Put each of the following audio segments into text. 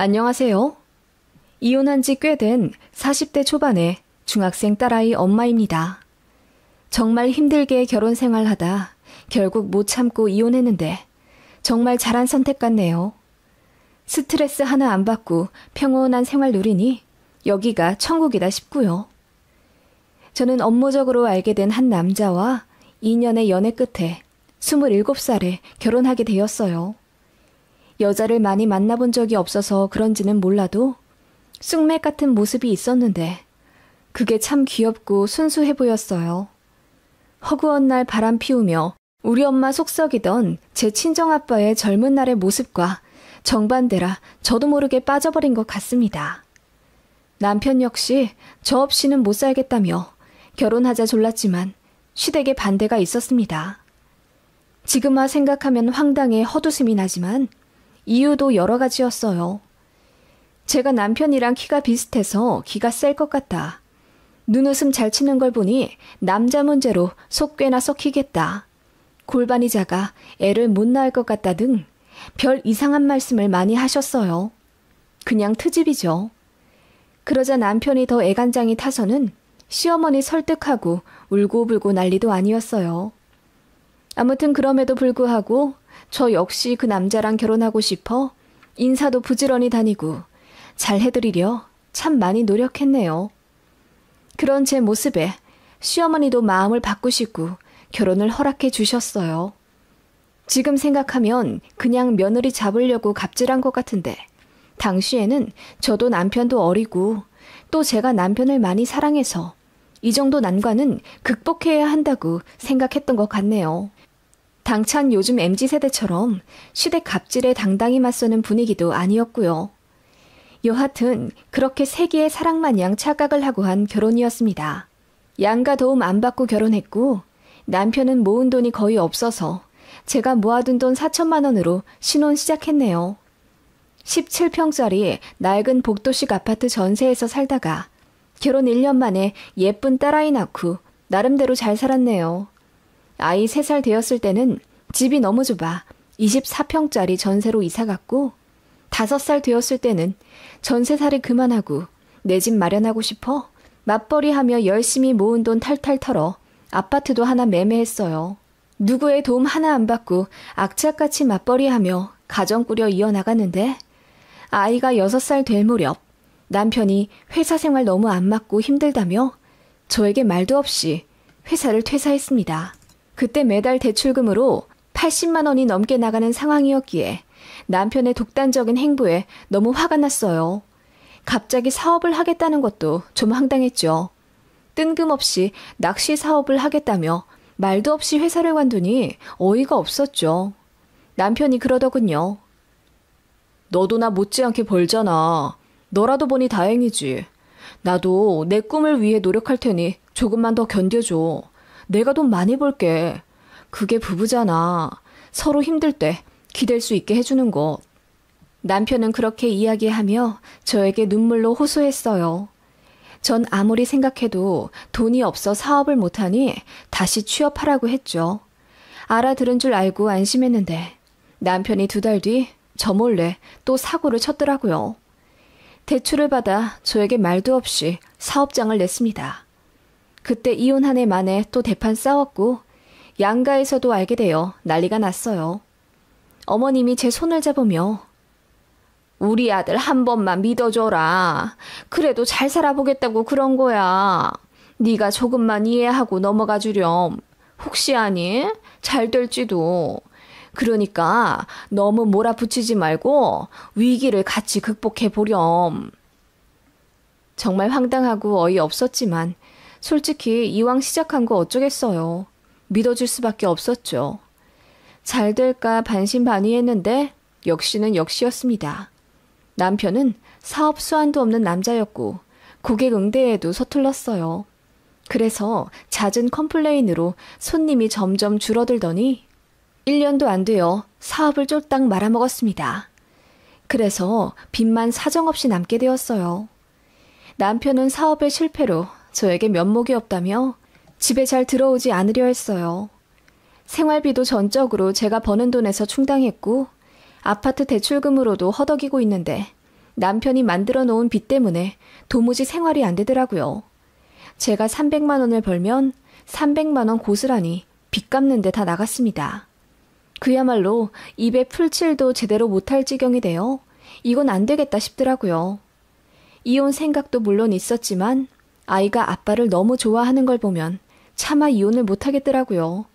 안녕하세요. 이혼한 지 꽤 된 40대 초반의 중학생 딸아이 엄마입니다. 정말 힘들게 결혼 생활하다 결국 못 참고 이혼했는데 정말 잘한 선택 같네요. 스트레스 하나 안 받고 평온한 생활 누리니 여기가 천국이다 싶고요. 저는 업무적으로 알게 된 한 남자와 2년의 연애 끝에 27살에 결혼하게 되었어요. 여자를 많이 만나본 적이 없어서 그런지는 몰라도 쑥맥 같은 모습이 있었는데 그게 참 귀엽고 순수해 보였어요. 허구한 날 바람 피우며 우리 엄마 속썩이던 제 친정아빠의 젊은 날의 모습과 정반대라 저도 모르게 빠져버린 것 같습니다. 남편 역시 저 없이는 못 살겠다며 결혼하자 졸랐지만 시댁에 반대가 있었습니다. 지금 와 생각하면 황당해 헛웃음이 나지만 이유도 여러 가지였어요. 제가 남편이랑 키가 비슷해서 기가 셀 것 같다. 눈웃음 잘 치는 걸 보니 남자 문제로 속 꽤나 썩히겠다. 골반이 작아 애를 못 낳을 것 같다 등 별 이상한 말씀을 많이 하셨어요. 그냥 트집이죠. 그러자 남편이 더 애간장이 타서는 시어머니 설득하고 울고불고 난리도 아니었어요. 아무튼 그럼에도 불구하고 저 역시 그 남자랑 결혼하고 싶어 인사도 부지런히 다니고 잘 해드리려 참 많이 노력했네요. 그런 제 모습에 시어머니도 마음을 바꾸시고 결혼을 허락해 주셨어요. 지금 생각하면 그냥 며느리 잡으려고 갑질한 것 같은데 당시에는 저도 남편도 어리고 또 제가 남편을 많이 사랑해서 이 정도 난관은 극복해야 한다고 생각했던 것 같네요. 당찬 요즘 MZ세대처럼 시댁 갑질에 당당히 맞서는 분위기도 아니었고요. 여하튼 그렇게 세기의 사랑마냥 착각을 하고 한 결혼이었습니다. 양가 도움 안 받고 결혼했고 남편은 모은 돈이 거의 없어서 제가 모아둔 돈 4천만 원으로 신혼 시작했네요. 17평짜리 낡은 복도식 아파트 전세에서 살다가 결혼 1년 만에 예쁜 딸아이 낳고 나름대로 잘 살았네요. 아이 3살 되었을 때는 집이 너무 좁아 24평짜리 전세로 이사갔고 5살 되었을 때는 전세살이 그만하고 내 집 마련하고 싶어 맞벌이하며 열심히 모은 돈 탈탈 털어 아파트도 하나 매매했어요. 누구의 도움 하나 안 받고 악착같이 맞벌이하며 가정 꾸려 이어나갔는데 아이가 6살 될 무렵 남편이 회사 생활 너무 안 맞고 힘들다며 저에게 말도 없이 회사를 퇴사했습니다. 그때 매달 대출금으로 80만 원이 넘게 나가는 상황이었기에 남편의 독단적인 행보에 너무 화가 났어요. 갑자기 사업을 하겠다는 것도 좀 황당했죠. 뜬금없이 낚시 사업을 하겠다며 말도 없이 회사를 관두니 어이가 없었죠. 남편이 그러더군요. 너도 나 못지않게 벌잖아. 너라도 보니 다행이지. 나도 내 꿈을 위해 노력할 테니 조금만 더 견뎌줘. 내가 돈 많이 벌게. 그게 부부잖아. 서로 힘들 때 기댈 수 있게 해주는 것. 남편은 그렇게 이야기하며 저에게 눈물로 호소했어요. 전 아무리 생각해도 돈이 없어 사업을 못하니 다시 취업하라고 했죠. 알아들은 줄 알고 안심했는데 남편이 2달 뒤 저 몰래 또 사고를 쳤더라고요. 대출을 받아 저에게 말도 없이 사업장을 냈습니다. 그때 이혼 한 해 만에 또 대판 싸웠고 양가에서도 알게 되어 난리가 났어요. 어머님이 제 손을 잡으며 우리 아들 한 번만 믿어줘라. 그래도 잘 살아보겠다고 그런 거야. 네가 조금만 이해하고 넘어가 주렴. 혹시 아니? 잘 될지도. 그러니까 너무 몰아붙이지 말고 위기를 같이 극복해 보렴. 정말 황당하고 어이없었지만 솔직히 이왕 시작한 거 어쩌겠어요. 믿어줄 수밖에 없었죠. 잘 될까 반신반의했는데 역시는 역시였습니다. 남편은 사업 수완도 없는 남자였고 고객 응대에도 서툴렀어요. 그래서 잦은 컴플레인으로 손님이 점점 줄어들더니 1년도 안 되어 사업을 쫄딱 말아먹었습니다. 그래서 빚만 사정없이 남게 되었어요. 남편은 사업의 실패로 저에게 면목이 없다며 집에 잘 들어오지 않으려 했어요. 생활비도 전적으로 제가 버는 돈에서 충당했고 아파트 대출금으로도 허덕이고 있는데 남편이 만들어 놓은 빚 때문에 도무지 생활이 안 되더라고요. 제가 300만 원을 벌면 300만 원 고스란히 빚 갚는 데 다 나갔습니다. 그야말로 입에 풀칠도 제대로 못할 지경이 되어 이건 안 되겠다 싶더라고요. 이혼 생각도 물론 있었지만 아이가 아빠를 너무 좋아하는 걸 보면 차마 이혼을 못 하겠더라고요.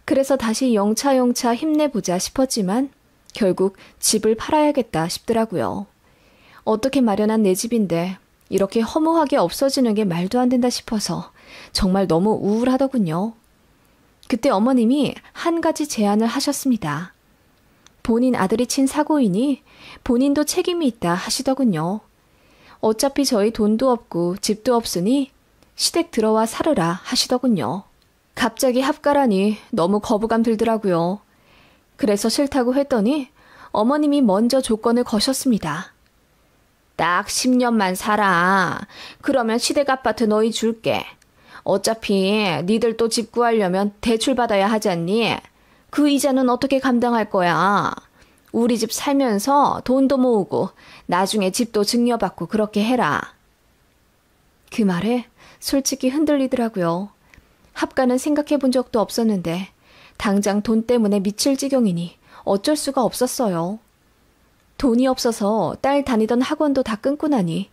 그래서 다시 영차 힘내보자 싶었지만 결국 집을 팔아야겠다 싶더라고요. 어떻게 마련한 내 집인데 이렇게 허무하게 없어지는 게 말도 안 된다 싶어서 정말 너무 우울하더군요. 그때 어머님이 한 가지 제안을 하셨습니다. 본인 아들이 친 사고이니 본인도 책임이 있다 하시더군요. 어차피 저희 돈도 없고 집도 없으니 시댁 들어와 살으라 하시더군요. 갑자기 합가라니 너무 거부감 들더라고요. 그래서 싫다고 했더니 어머님이 먼저 조건을 거셨습니다. 딱 10년만 살아. 그러면 시댁 아파트 너희 줄게. 어차피 니들 또 집 구하려면 대출 받아야 하지 않니? 그 이자는 어떻게 감당할 거야? 우리 집 살면서 돈도 모으고 나중에 집도 증여받고 그렇게 해라. 그 말에 솔직히 흔들리더라고요. 합가는 생각해 본 적도 없었는데 당장 돈 때문에 미칠 지경이니 어쩔 수가 없었어요. 돈이 없어서 딸 다니던 학원도 다 끊고 나니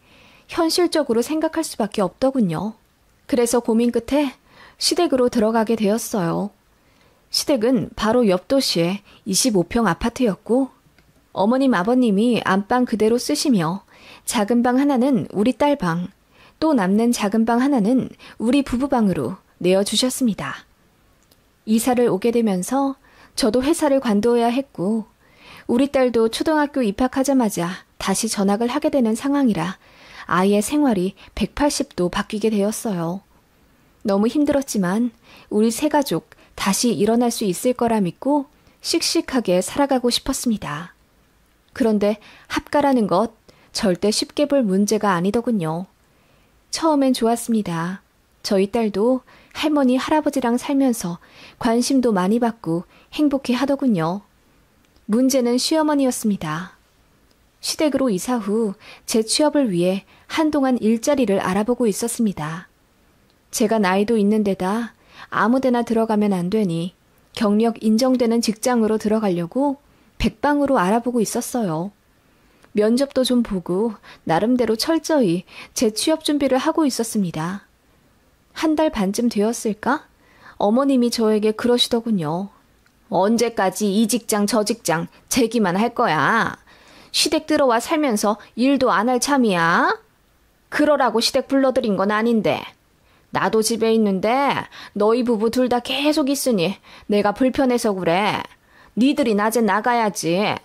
현실적으로 생각할 수밖에 없더군요. 그래서 고민 끝에 시댁으로 들어가게 되었어요. 시댁은 바로 옆 도시의 25평 아파트였고 어머님 아버님이 안방 그대로 쓰시며 작은 방 하나는 우리 딸 방, 또 남는 작은 방 하나는 우리 부부방으로 내어주셨습니다. 이사를 오게 되면서 저도 회사를 관두어야 했고 우리 딸도 초등학교 입학하자마자 다시 전학을 하게 되는 상황이라 아이의 생활이 180도 바뀌게 되었어요. 너무 힘들었지만 우리 세 가족 다시 일어날 수 있을 거라 믿고 씩씩하게 살아가고 싶었습니다. 그런데 합가라는 것 절대 쉽게 볼 문제가 아니더군요. 처음엔 좋았습니다. 저희 딸도 할머니, 할아버지랑 살면서 관심도 많이 받고 행복해 하더군요. 문제는 시어머니였습니다. 시댁으로 이사 후 제 취업을 위해 한동안 일자리를 알아보고 있었습니다. 제가 나이도 있는 데다 아무데나 들어가면 안 되니 경력 인정되는 직장으로 들어가려고 백방으로 알아보고 있었어요. 면접도 좀 보고 나름대로 철저히 제 취업 준비를 하고 있었습니다. 한 달 반쯤 되었을까? 어머님이 저에게 그러시더군요. 언제까지 이 직장 저 직장 재기만 할 거야? 시댁 들어와 살면서 일도 안 할 참이야? 그러라고 시댁 불러들인 건 아닌데. 나도 집에 있는데 너희 부부 둘 다 계속 있으니 내가 불편해서 그래. 니들이 낮에 나가야지.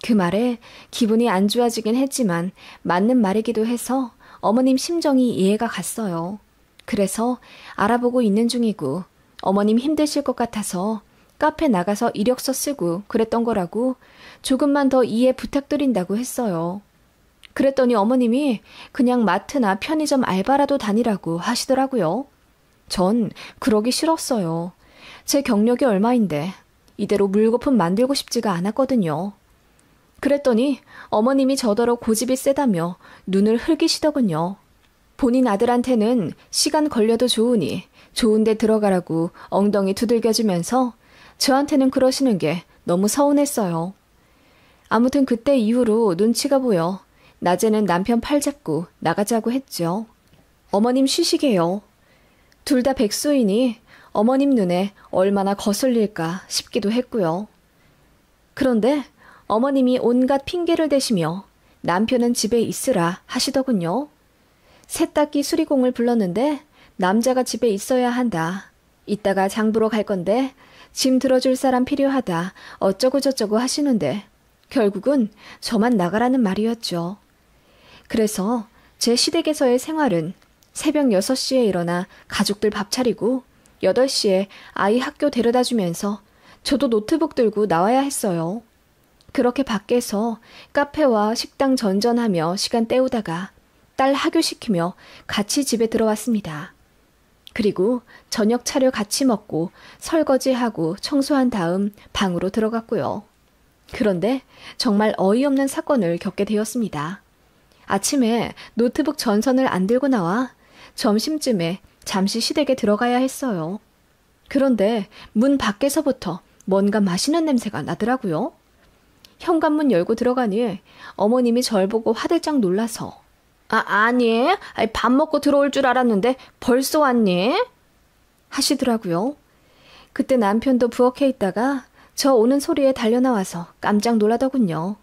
그 말에 기분이 안 좋아지긴 했지만 맞는 말이기도 해서 어머님 심정이 이해가 갔어요. 그래서 알아보고 있는 중이고 어머님 힘드실 것 같아서 카페 나가서 이력서 쓰고 그랬던 거라고 조금만 더 이해 부탁드린다고 했어요. 그랬더니 어머님이 그냥 마트나 편의점 알바라도 다니라고 하시더라고요. 전 그러기 싫었어요. 제 경력이 얼마인데 이대로 물거품 만들고 싶지가 않았거든요. 그랬더니 어머님이 저더러 고집이 세다며 눈을 흘기시더군요. 본인 아들한테는 시간 걸려도 좋으니 좋은 데 들어가라고 엉덩이 두들겨주면서 저한테는 그러시는 게 너무 서운했어요. 아무튼 그때 이후로 눈치가 보여 낮에는 남편 팔 잡고 나가자고 했죠. 어머님 쉬시게요. 둘 다 백수이니 어머님 눈에 얼마나 거슬릴까 싶기도 했고요. 그런데 어머님이 온갖 핑계를 대시며 남편은 집에 있으라 하시더군요. 세탁기 수리공을 불렀는데 남자가 집에 있어야 한다. 이따가 장 보러 갈 건데 짐 들어줄 사람 필요하다. 어쩌고 저쩌고 하시는데 결국은 저만 나가라는 말이었죠. 그래서 제 시댁에서의 생활은 새벽 6시에 일어나 가족들 밥 차리고 8시에 아이 학교 데려다 주면서 저도 노트북 들고 나와야 했어요. 그렇게 밖에서 카페와 식당 전전하며 시간 때우다가 딸 하교시키며 같이 집에 들어왔습니다. 그리고 저녁 차려 같이 먹고 설거지하고 청소한 다음 방으로 들어갔고요. 그런데 정말 어이없는 사건을 겪게 되었습니다. 아침에 노트북 전선을 안 들고 나와 점심쯤에 잠시 시댁에 들어가야 했어요. 그런데 문 밖에서부터 뭔가 맛있는 냄새가 나더라고요. 현관문 열고 들어가니 어머님이 절 보고 화들짝 놀라서 아니, 밥 먹고 들어올 줄 알았는데 벌써 왔니? 하시더라고요. 그때 남편도 부엌에 있다가 저 오는 소리에 달려나와서 깜짝 놀라더군요.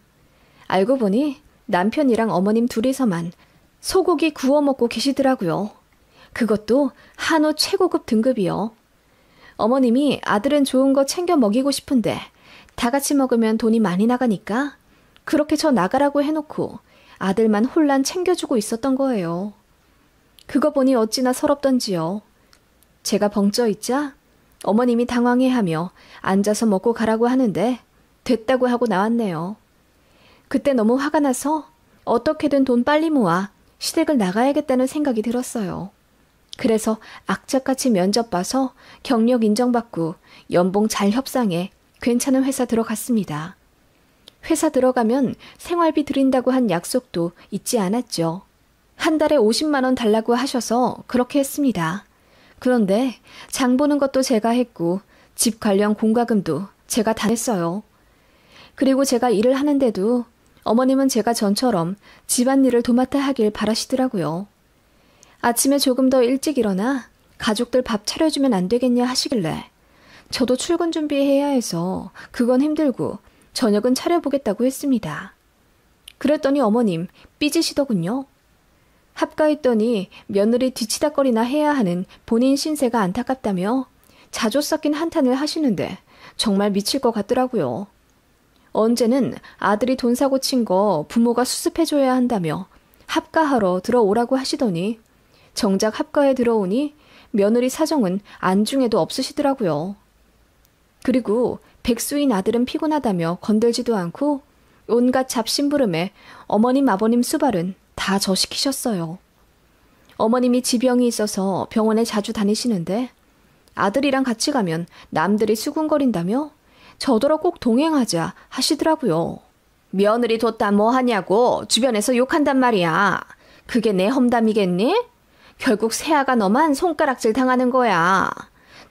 알고 보니 남편이랑 어머님 둘이서만 소고기 구워 먹고 계시더라고요. 그것도 한우 최고급 등급이요. 어머님이 아들은 좋은 거 챙겨 먹이고 싶은데 다 같이 먹으면 돈이 많이 나가니까 그렇게 저 나가라고 해놓고 아들만 홀란 챙겨주고 있었던 거예요. 그거 보니 어찌나 서럽던지요. 제가 벙쪄 있자 어머님이 당황해하며 앉아서 먹고 가라고 하는데 됐다고 하고 나왔네요. 그때 너무 화가 나서 어떻게든 돈 빨리 모아 시댁을 나가야겠다는 생각이 들었어요. 그래서 악착같이 면접 봐서 경력 인정받고 연봉 잘 협상해 괜찮은 회사 들어갔습니다. 회사 들어가면 생활비 드린다고 한 약속도 잊지 않았죠. 한 달에 50만 원 달라고 하셔서 그렇게 했습니다. 그런데 장 보는 것도 제가 했고 집 관련 공과금도 제가 다 냈어요. 그리고 제가 일을 하는데도 어머님은 제가 전처럼 집안일을 도맡아 하길 바라시더라고요. 아침에 조금 더 일찍 일어나 가족들 밥 차려주면 안 되겠냐 하시길래 저도 출근 준비해야 해서 그건 힘들고 저녁은 차려보겠다고 했습니다. 그랬더니 어머님 삐지시더군요. 합가했더니 며느리 뒤치다거리나 해야 하는 본인 신세가 안타깝다며 자조 섞인 한탄을 하시는데 정말 미칠 것 같더라고요. 언제는 아들이 돈 사고 친 거 부모가 수습해줘야 한다며 합가하러 들어오라고 하시더니 정작 합가에 들어오니 며느리 사정은 안중에도 없으시더라고요. 그리고 백수인 아들은 피곤하다며 건들지도 않고 온갖 잡심부름에 어머님 아버님 수발은 다 저 시키셨어요. 어머님이 지병이 있어서 병원에 자주 다니시는데 아들이랑 같이 가면 남들이 수군거린다며 저더러 꼭 동행하자 하시더라고요. 며느리 뒀다 뭐 하냐고 주변에서 욕한단 말이야. 그게 내 험담이겠니? 결국 새아가 너만 손가락질 당하는 거야.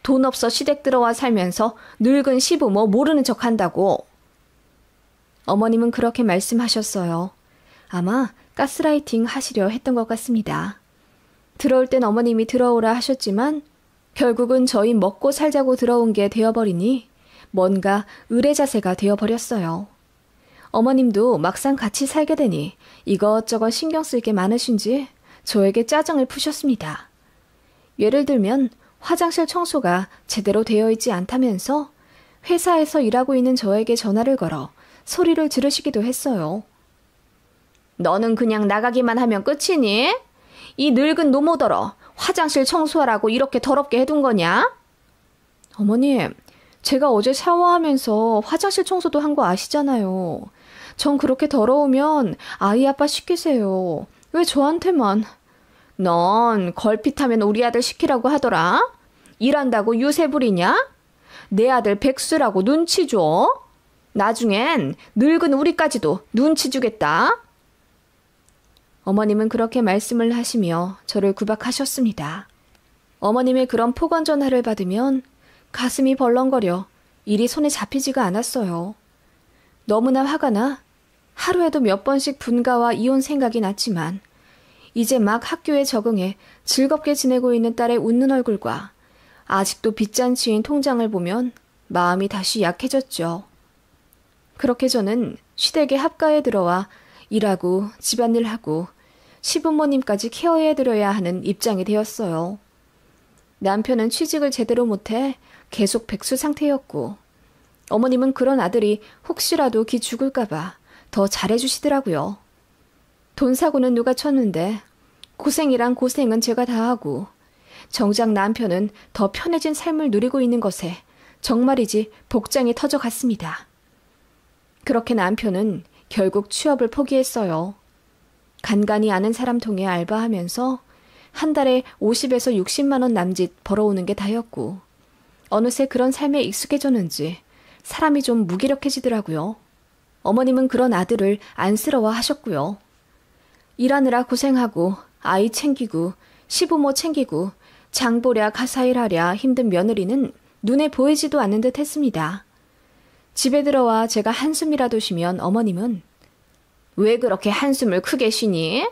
돈 없어 시댁 들어와 살면서 늙은 시부모 모르는 척 한다고. 어머님은 그렇게 말씀하셨어요. 아마 가스라이팅 하시려 했던 것 같습니다. 들어올 땐 어머님이 들어오라 하셨지만 결국은 저희 먹고 살자고 들어온 게 되어버리니 뭔가 의뢰자세가 되어버렸어요. 어머님도 막상 같이 살게 되니 이것저것 신경 쓸 게 많으신지 저에게 짜증을 푸셨습니다. 예를 들면 화장실 청소가 제대로 되어 있지 않다면서 회사에서 일하고 있는 저에게 전화를 걸어 소리를 지르시기도 했어요. 너는 그냥 나가기만 하면 끝이니? 이 늙은 노모더러 화장실 청소하라고 이렇게 더럽게 해둔 거냐? 어머님, 제가 어제 샤워하면서 화장실 청소도 한 거 아시잖아요. 전 그렇게 더러우면 아이 아빠 시키세요. 왜 저한테만? 넌 걸핏하면 우리 아들 시키라고 하더라. 일한다고 유세 부리냐? 내 아들 백수라고 눈치 줘. 나중엔 늙은 우리까지도 눈치 주겠다. 어머님은 그렇게 말씀을 하시며 저를 구박하셨습니다. 어머님의 그런 폭언 전화를 받으면 가슴이 벌렁거려 일이 손에 잡히지가 않았어요. 너무나 화가 나 하루에도 몇 번씩 분가와 이혼 생각이 났지만 이제 막 학교에 적응해 즐겁게 지내고 있는 딸의 웃는 얼굴과 아직도 빚잔치인 통장을 보면 마음이 다시 약해졌죠. 그렇게 저는 시댁에 합가에 들어와 일하고 집안일하고 시부모님까지 케어해드려야 하는 입장이 되었어요. 남편은 취직을 제대로 못해 계속 백수 상태였고 어머님은 그런 아들이 혹시라도 기 죽을까봐 더 잘해주시더라고요. 돈 사고는 누가 쳤는데 고생이란 고생은 제가 다 하고 정작 남편은 더 편해진 삶을 누리고 있는 것에 정말이지 복장이 터져갔습니다. 그렇게 남편은 결국 취업을 포기했어요. 간간히 아는 사람 통해 알바하면서 한 달에 50에서 60만 원 남짓 벌어오는 게 다였고 어느새 그런 삶에 익숙해졌는지 사람이 좀 무기력해지더라고요. 어머님은 그런 아들을 안쓰러워 하셨고요. 일하느라 고생하고 아이 챙기고 시부모 챙기고 장보랴 가사일하랴 힘든 며느리는 눈에 보이지도 않는 듯 했습니다. 집에 들어와 제가 한숨이라도 쉬면 어머님은 왜 그렇게 한숨을 크게 쉬니?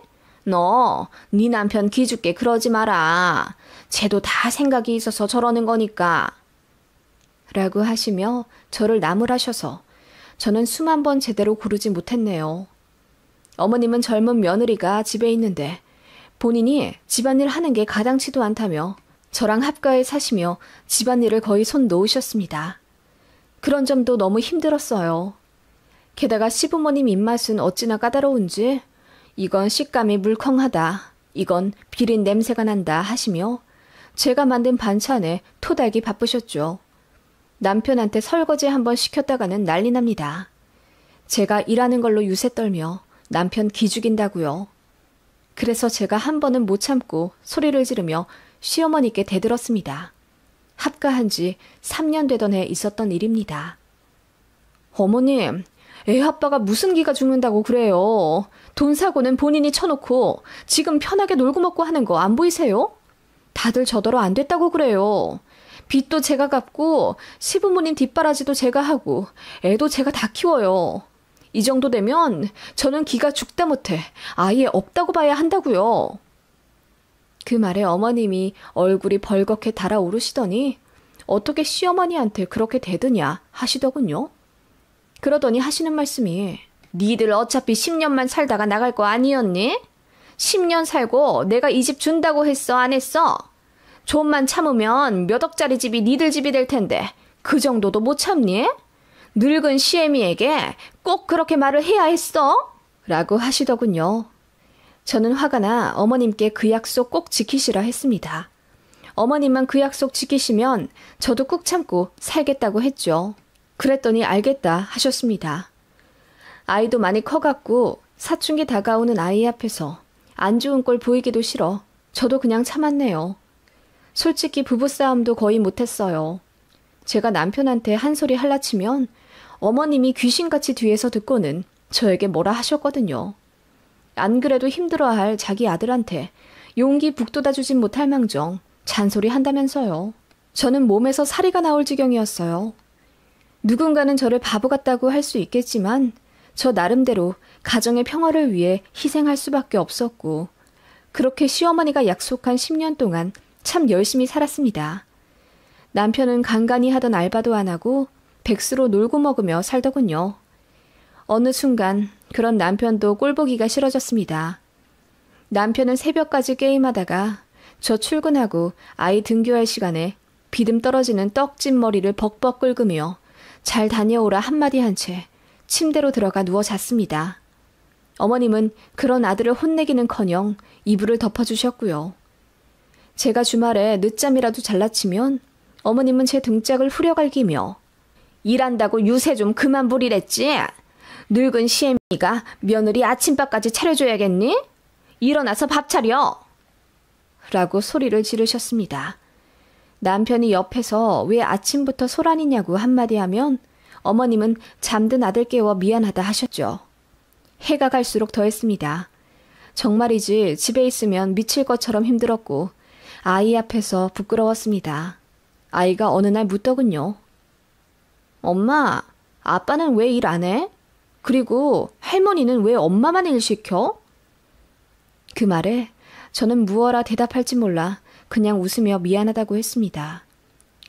너, 네 남편 기죽게 그러지 마라. 쟤도 다 생각이 있어서 저러는 거니까. 라고 하시며 저를 나무라셔서 저는 숨 한 번 제대로 고르지 못했네요. 어머님은 젊은 며느리가 집에 있는데 본인이 집안일 하는 게 가당치도 않다며 저랑 합가에 사시며 집안일을 거의 손 놓으셨습니다. 그런 점도 너무 힘들었어요. 게다가 시부모님 입맛은 어찌나 까다로운지 이건 식감이 물컹하다, 이건 비린 냄새가 난다 하시며 제가 만든 반찬에 토달기 바쁘셨죠. 남편한테 설거지 한번 시켰다가는 난리 납니다. 제가 일하는 걸로 유세 떨며 남편 기죽인다고요. 그래서 제가 한 번은 못 참고 소리를 지르며 시어머니께 대들었습니다. 합가한 지 3년 되던 해 있었던 일입니다. 어머님, 애 아빠가 무슨 기가 죽는다고 그래요. 돈 사고는 본인이 쳐놓고 지금 편하게 놀고 먹고 하는 거 안 보이세요? 다들 저더러 안 됐다고 그래요. 빚도 제가 갚고 시부모님 뒷바라지도 제가 하고 애도 제가 다 키워요. 이 정도 되면 저는 기가 죽다 못해 아예 없다고 봐야 한다고요. 그 말에 어머님이 얼굴이 벌겋게 달아오르시더니 어떻게 시어머니한테 그렇게 대드냐 하시더군요. 그러더니 하시는 말씀이 니들 어차피 10년만 살다가 나갈 거 아니었니? 10년 살고 내가 이 집 준다고 했어 안 했어? 좀만 참으면 몇 억짜리 집이 니들 집이 될 텐데 그 정도도 못 참니? 늙은 시애미에게 꼭 그렇게 말을 해야 했어? 라고 하시더군요. 저는 화가 나 어머님께 그 약속 꼭 지키시라 했습니다. 어머님만 그 약속 지키시면 저도 꾹 참고 살겠다고 했죠. 그랬더니 알겠다 하셨습니다. 아이도 많이 커갔고 사춘기 다가오는 아이 앞에서 안 좋은 꼴 보이기도 싫어 저도 그냥 참았네요. 솔직히 부부싸움도 거의 못했어요. 제가 남편한테 한 소리 할라치면 어머님이 귀신같이 뒤에서 듣고는 저에게 뭐라 하셨거든요. 안 그래도 힘들어할 자기 아들한테 용기 북돋아주진 못할 망정 잔소리 한다면서요. 저는 몸에서 사리가 나올 지경이었어요. 누군가는 저를 바보 같다고 할 수 있겠지만 저 나름대로 가정의 평화를 위해 희생할 수밖에 없었고 그렇게 시어머니가 약속한 10년 동안 참 열심히 살았습니다. 남편은 간간히 하던 알바도 안 하고 백수로 놀고 먹으며 살더군요. 어느 순간 그런 남편도 꼴보기가 싫어졌습니다. 남편은 새벽까지 게임하다가 저 출근하고 아이 등교할 시간에 비듬 떨어지는 떡진 머리를 벅벅 긁으며 잘 다녀오라 한마디 한 채 침대로 들어가 누워 잤습니다. 어머님은 그런 아들을 혼내기는커녕 이불을 덮어주셨고요. 제가 주말에 늦잠이라도 잘라치면 어머님은 제 등짝을 후려갈기며 일한다고 유세 좀 그만 부리랬지? 늙은 시애미가 며느리 아침밥까지 차려줘야겠니? 일어나서 밥 차려! 라고 소리를 지르셨습니다. 남편이 옆에서 왜 아침부터 소란이냐고 한마디 하면 어머님은 잠든 아들 깨워 미안하다 하셨죠. 해가 갈수록 더했습니다. 정말이지 집에 있으면 미칠 것처럼 힘들었고 아이 앞에서 부끄러웠습니다. 아이가 어느 날 묻더군요. 엄마, 아빠는 왜 일 안 해? 그리고 할머니는 왜 엄마만 일 시켜? 그 말에 저는 무어라 대답할지 몰라 그냥 웃으며 미안하다고 했습니다.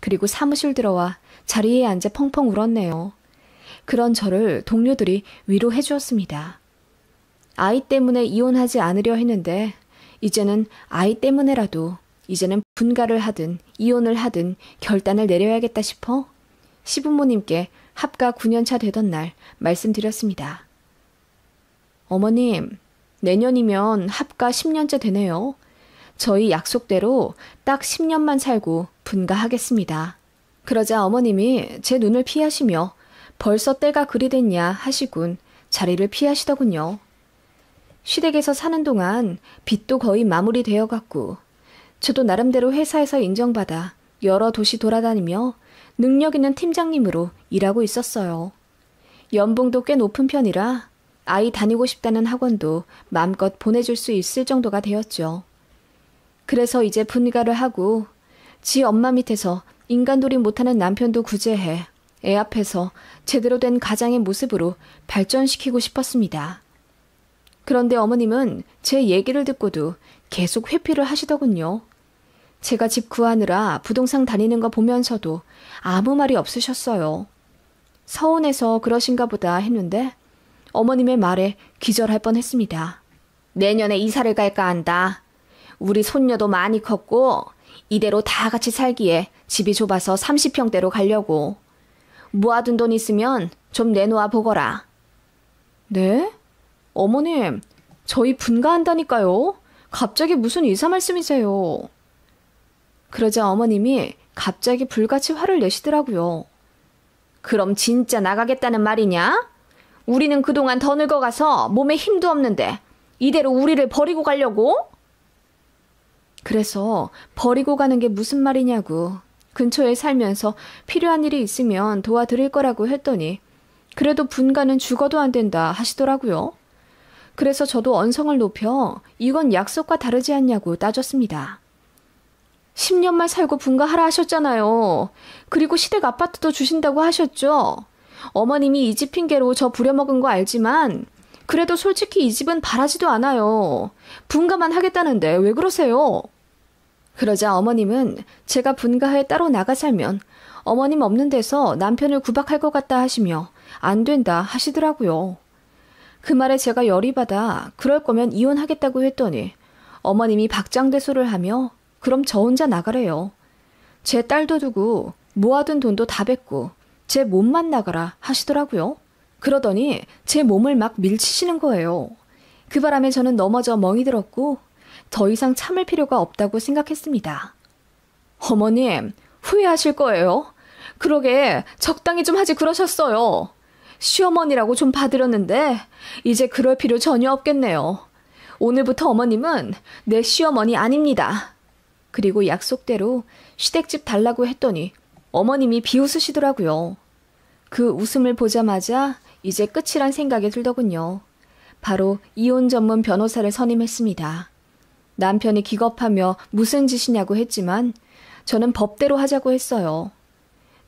그리고 사무실 들어와 자리에 앉아 펑펑 울었네요. 그런 저를 동료들이 위로해 주었습니다. 아이 때문에 이혼하지 않으려 했는데 이제는 아이 때문에라도 이제는 분가를 하든 이혼을 하든 결단을 내려야겠다 싶어 시부모님께 합가 9년차 되던 날 말씀드렸습니다. 어머님, 내년이면 합가 10년째 되네요. 저희 약속대로 딱 10년만 살고 분가하겠습니다. 그러자 어머님이 제 눈을 피하시며 벌써 때가 그리 됐냐 하시군 자리를 피하시더군요. 시댁에서 사는 동안 빚도 거의 마무리되어 갔고 저도 나름대로 회사에서 인정받아 여러 도시 돌아다니며 능력 있는 팀장님으로 일하고 있었어요. 연봉도 꽤 높은 편이라 아이 다니고 싶다는 학원도 마음껏 보내줄 수 있을 정도가 되었죠. 그래서 이제 분가를 하고 지 엄마 밑에서 인간돌이 못하는 남편도 구제해 애 앞에서 제대로 된 가장의 모습으로 발전시키고 싶었습니다. 그런데 어머님은 제 얘기를 듣고도 계속 회피를 하시더군요. 제가 집 구하느라 부동산 다니는 거 보면서도 아무 말이 없으셨어요. 서운해서 그러신가 보다 했는데 어머님의 말에 기절할 뻔했습니다. 내년에 이사를 갈까 한다. 우리 손녀도 많이 컸고 이대로 다 같이 살기에 집이 좁아서 30평대로 가려고. 모아둔 돈 있으면 좀 내놓아 보거라. 네? 어머님, 저희 분가한다니까요. 갑자기 무슨 이사 말씀이세요? 그러자 어머님이 갑자기 불같이 화를 내시더라고요. 그럼 진짜 나가겠다는 말이냐? 우리는 그동안 더 늙어가서 몸에 힘도 없는데 이대로 우리를 버리고 가려고? 그래서 버리고 가는 게 무슨 말이냐고 근처에 살면서 필요한 일이 있으면 도와드릴 거라고 했더니 그래도 분가는 죽어도 안 된다 하시더라고요. 그래서 저도 언성을 높여 이건 약속과 다르지 않냐고 따졌습니다. 10년만 살고 분가하라 하셨잖아요. 그리고 시댁 아파트도 주신다고 하셨죠. 어머님이 이 집 핑계로 저 부려먹은 거 알지만 그래도 솔직히 이 집은 바라지도 않아요. 분가만 하겠다는데 왜 그러세요? 그러자 어머님은 제가 분가에 따로 나가 살면 어머님 없는 데서 남편을 구박할 것 같다 하시며 안 된다 하시더라고요. 그 말에 제가 열이 받아 그럴 거면 이혼하겠다고 했더니 어머님이 박장대소를 하며 그럼 저 혼자 나가래요. 제 딸도 두고 모아둔 돈도 다 뱉고 제 몸만 나가라 하시더라고요. 그러더니 제 몸을 막 밀치시는 거예요. 그 바람에 저는 넘어져 멍이 들었고 더 이상 참을 필요가 없다고 생각했습니다. 어머님, 후회하실 거예요. 그러게 적당히 좀 하지 그러셨어요. 시어머니라고 좀 봐드렸는데 이제 그럴 필요 전혀 없겠네요. 오늘부터 어머님은 내 시어머니 아닙니다. 그리고 약속대로 시댁집 달라고 했더니 어머님이 비웃으시더라고요. 그 웃음을 보자마자 이제 끝이란 생각이 들더군요. 바로 이혼 전문 변호사를 선임했습니다. 남편이 기겁하며 무슨 짓이냐고 했지만 저는 법대로 하자고 했어요.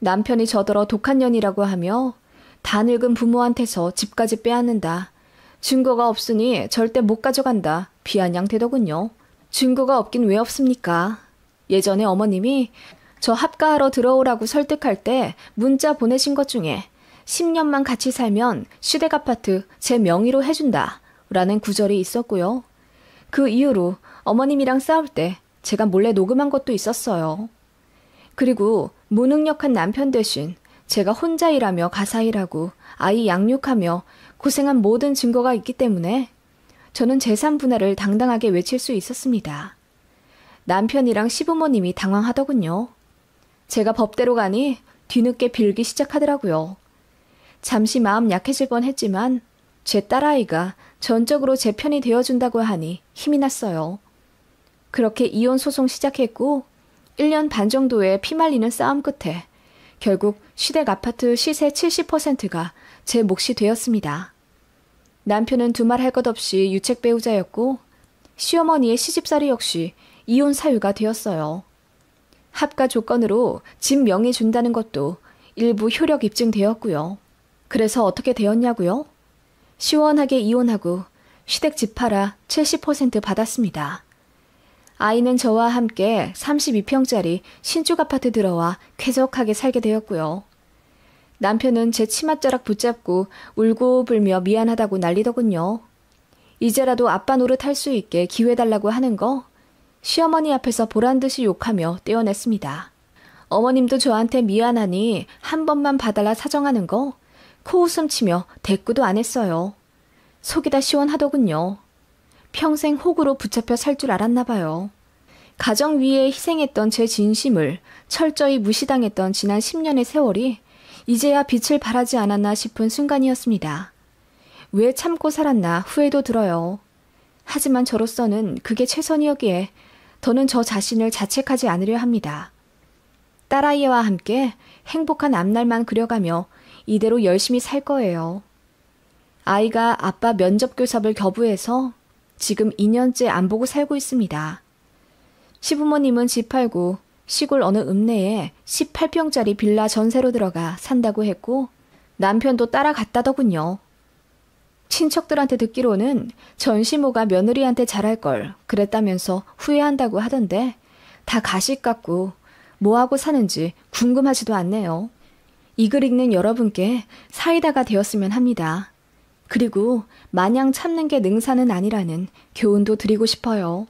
남편이 저더러 독한 년이라고 하며 다 늙은 부모한테서 집까지 빼앗는다. 증거가 없으니 절대 못 가져간다. 비아냥대더군요. 증거가 없긴 왜 없습니까? 예전에 어머님이 저 합가하러 들어오라고 설득할 때 문자 보내신 것 중에 10년만 같이 살면 시댁 아파트 제 명의로 해준다 라는 구절이 있었고요. 그 이후로 어머님이랑 싸울 때 제가 몰래 녹음한 것도 있었어요. 그리고 무능력한 남편 대신 제가 혼자 일하며 가사 일하고 아이 양육하며 고생한 모든 증거가 있기 때문에 저는 재산 분할을 당당하게 외칠 수 있었습니다. 남편이랑 시부모님이 당황하더군요. 제가 법대로 가니 뒤늦게 빌기 시작하더라고요. 잠시 마음 약해질 뻔했지만 제 딸아이가 전적으로 제 편이 되어준다고 하니 힘이 났어요. 그렇게 이혼 소송 시작했고 1년 반 정도의 피말리는 싸움 끝에 결국 시댁 아파트 시세 70%가 제 몫이 되었습니다. 남편은 두말 할 것 없이 유책 배우자였고 시어머니의 시집살이 역시 이혼 사유가 되었어요. 합가 조건으로 집 명의 준다는 것도 일부 효력 입증되었고요. 그래서 어떻게 되었냐고요? 시원하게 이혼하고 시댁 집 팔아 70% 받았습니다. 아이는 저와 함께 32평짜리 신축 아파트 들어와 쾌적하게 살게 되었고요. 남편은 제 치맛자락 붙잡고 울고 불며 미안하다고 난리더군요. 이제라도 아빠 노릇 할 수 있게 기회 달라고 하는 거 시어머니 앞에서 보란듯이 욕하며 떼어냈습니다. 어머님도 저한테 미안하니 한 번만 봐달라 사정하는 거 코웃음 치며 대꾸도 안 했어요. 속이 다 시원하더군요. 평생 혹으로 붙잡혀 살 줄 알았나 봐요. 가정 위에 희생했던 제 진심을 철저히 무시당했던 지난 10년의 세월이 이제야 빛을 발하지 않았나 싶은 순간이었습니다. 왜 참고 살았나 후회도 들어요. 하지만 저로서는 그게 최선이었기에 더는 저 자신을 자책하지 않으려 합니다. 딸아이와 함께 행복한 앞날만 그려가며 이대로 열심히 살 거예요. 아이가 아빠 면접교섭을 거부해서 지금 2년째 안 보고 살고 있습니다. 시부모님은 집 팔고 시골 어느 읍내에 18평짜리 빌라 전세로 들어가 산다고 했고 남편도 따라갔다더군요. 친척들한테 듣기로는 전시모가 며느리한테 잘할 걸 그랬다면서 후회한다고 하던데 다 가식 같고 뭐하고 사는지 궁금하지도 않네요. 이 글 읽는 여러분께 사이다가 되었으면 합니다. 그리고 마냥 참는 게 능사는 아니라는 교훈도 드리고 싶어요.